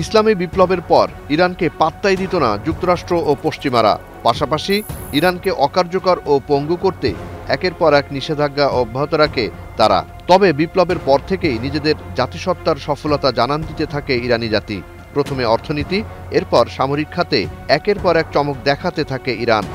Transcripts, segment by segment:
ইসলামী বিপ্লবের পর ইরানকে পাত্তাই দিত না যুক্তরাষ্ট্র ও পশ্চিমারা। পাশাপাশি ইরানকে অকার্যকর ও পঙ্গু করতে একের পর এক নিষেধাজ্ঞা অব্যাহত রাখে তারা। তবে বিপ্লবের পর থেকেই নিজেদের জাতিসত্তার সফলতা জানান দিতে থাকে ইরানি জাতি। প্রথমে অর্থনীতি, এরপর সামরিক খাতে একের পর এক চমক দেখাতে থাকে ইরান।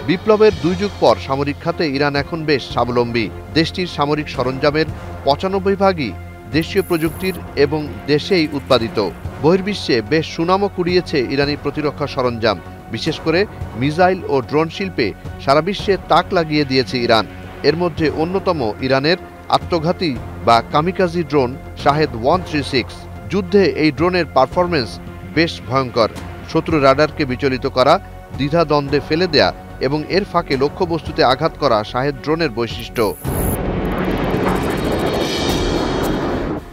বিপ্লবের ২ যুগ পর সামরিক খাতে ইরান এখন বেশ স্বাবলম্বী। দেশটির সামরিক সরঞ্জামের ৯৫% দেশীয় প্রযুক্তির এবং দেশেই উৎপাদিত। বহির্বিশ্বে বেশ সুনামও কুড়িয়েছে ইরানি প্রতিরক্ষা সরঞ্জাম। বিশেষ করে মিসাইল ও ড্রোন শিল্পে সারা বিশ্বে তাক লাগিয়ে দিয়েছে ইরান। এর মধ্যে অন্যতম ইরানের আত্মঘাতী বা কামিকাজি ড্রোন শাহেদ 136। যুদ্ধে এই ড্রোনের পারফরমেন্স বেশ ভয়ঙ্কর। শত্রু রাডারকে বিচলিত করা, দ্বিধাদ্বন্দ্বে ফেলে দেয়া এবং এর ফাঁকে লক্ষ্যবস্তুতে আঘাত করা শাহেদ ড্রোনের বৈশিষ্ট্য।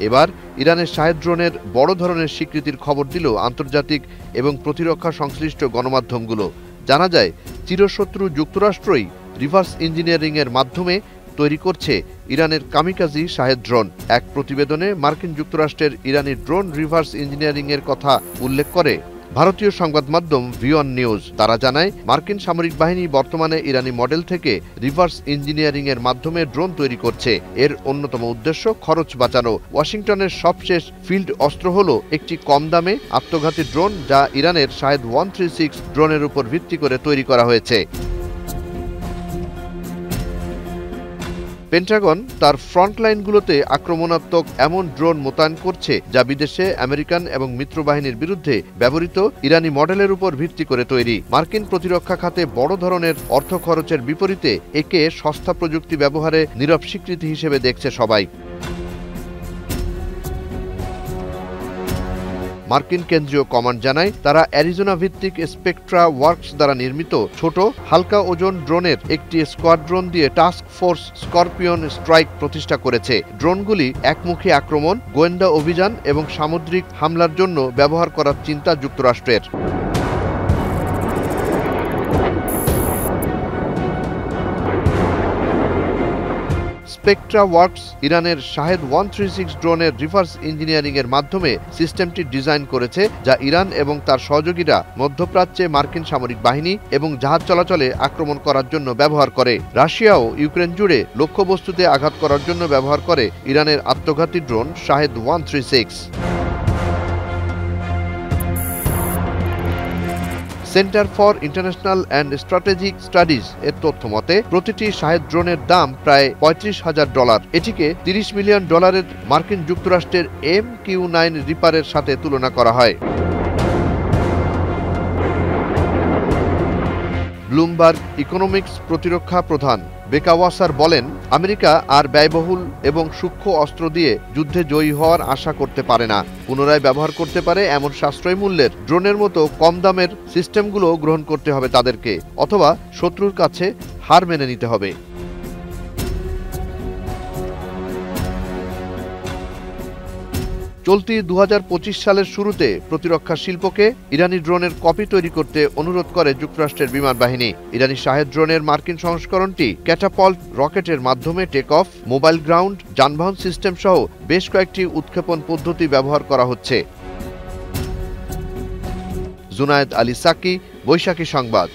এবার ইরানের শাহেদ ড্রোনের বড় ধরনের স্বীকৃতির খবর দিল আন্তর্জাতিক এবং প্রতিরক্ষা সংশ্লিষ্ট গণমাধ্যমগুলো। জানা যায়, চিরশত্রু যুক্তরাষ্ট্রই রিভার্স ইঞ্জিনিয়ারিংয়ের মাধ্যমে তৈরি করছে ইরানের কামিকাজি শাহেদ ড্রোন। এক প্রতিবেদনে মার্কিন যুক্তরাষ্ট্রের ইরানি ড্রোন রিভার্স ইঞ্জিনিয়ারিংয়ের কথা উল্লেখ করে ভারতীয় সংবাদ মাধ্যম ভিওয়ান নিউজ। তারা জানায়, মার্কিন সামরিক বাহিনী বর্তমানে ইরানি মডেল থেকে রিভার্স ইঞ্জিনিয়ারিংয়ের মাধ্যমে ড্রোন তৈরি করছে। এর অন্যতম উদ্দেশ্য খরচ বাঁচানো। ওয়াশিংটনের সবশেষ ফিল্ড অস্ত্র হল একটি কম দামে আত্মঘাতী ড্রোন, যা ইরানের শাহেদ 136 ড্রোনের উপর ভিত্তি করে তৈরি করা হয়েছে। পেন্টাগন তার ফ্রন্টলাইনগুলোতে আক্রমণাত্মক এমন ড্রোন মোতায়েন করছে, যা বিদেশে আমেরিকান এবং মিত্রবাহিনীর বিরুদ্ধে ব্যবহৃত ইরানি মডেলের উপর ভিত্তি করে তৈরি। মার্কিন প্রতিরক্ষা খাতে বড় ধরনের অর্থ খরচের বিপরীতে একে সস্তা প্রযুক্তি ব্যবহারে নীরব স্বীকৃতি হিসেবে দেখছে সবাই। মার্কিন কেন্দ্রীয় কমান্ড জানায়, তারা অ্যারিজোনা ভিত্তিক স্পেকট্রা ওয়ার্কস দ্বারা নির্মিত ছোট হালকা ওজন ড্রোনের একটি স্কোয়াড্রন দিয়ে টাস্ক ফোর্স স্করপিয়ন স্ট্রাইক প্রতিষ্ঠা করেছে। ড্রোনগুলি একমুখী আক্রমণ, গোয়েন্দা অভিযান এবং সামুদ্রিক হামলার জন্য ব্যবহার করার চিন্তা যুক্তরাষ্ট্রের। স্পেকট্রা ওয়ার্কস ইরানের শাহেদ 136 ড্রোনের রিভার্স ইঞ্জিনিয়ারিংয়ের মাধ্যমে সিস্টেমটি ডিজাইন করেছে, যা ইরান এবং তার সহযোগীরা মধ্যপ্রাচ্যে মার্কিন সামরিক বাহিনী এবং জাহাজ চলাচলে আক্রমণ করার জন্য ব্যবহার করে। রাশিয়াও ইউক্রেন জুড়ে লক্ষ্যবস্তুতে আঘাত করার জন্য ব্যবহার করে ইরানের আত্মঘাতী drone Shahed 136। Centre for international and strategic studies এর তথ্য মতে প্রতিটি শাহেদ ড্রোনের দাম প্রায় $35,000। এটিকে $30 মিলিয়ন মার্কিন যুক্তরাষ্ট্রের MQ-9 রিপারের সাথে তুলনা করা হয়। ব্লুমবার্গ ইকোনমিক্স প্রতিরক্ষা প্রধান বেকা ওয়াসার বলেন, আমেরিকা আর ব্যয়বহুল এবং সূক্ষ্ম অস্ত্র দিয়ে যুদ্ধে জয়ী হওয়ার আশা করতে পারে না। পুনরায় ব্যবহার করতে পারে এমন সাশ্রয়ী মূল্যের ড্রোনের মতো কম দামের সিস্টেমগুলো গ্রহণ করতে হবে তাদেরকে, অথবা শত্রুর কাছে হার মেনে নিতে হবে। চলতি ২০২৫ সালের শুরুতে প্রতিরক্ষা শিল্পকে ইরানি ড্রোনের কপি তৈরি করতে অনুরোধ করে যুক্তরাষ্ট্রের বিমান বাহিনী। ইরানি শাহেদ ড্রোনের মার্কিন সংস্করণটি ক্যাটাপল্ট রকেটের মাধ্যমে টেক অফ, মোবাইল গ্রাউন্ড, যানবাহন সিস্টেম সহ বেশ কয়েকটি উৎক্ষেপণ পদ্ধতি ব্যবহার করা হচ্ছে। জুনায়েদ আলী সাকি, বৈশাখী সংবাদ।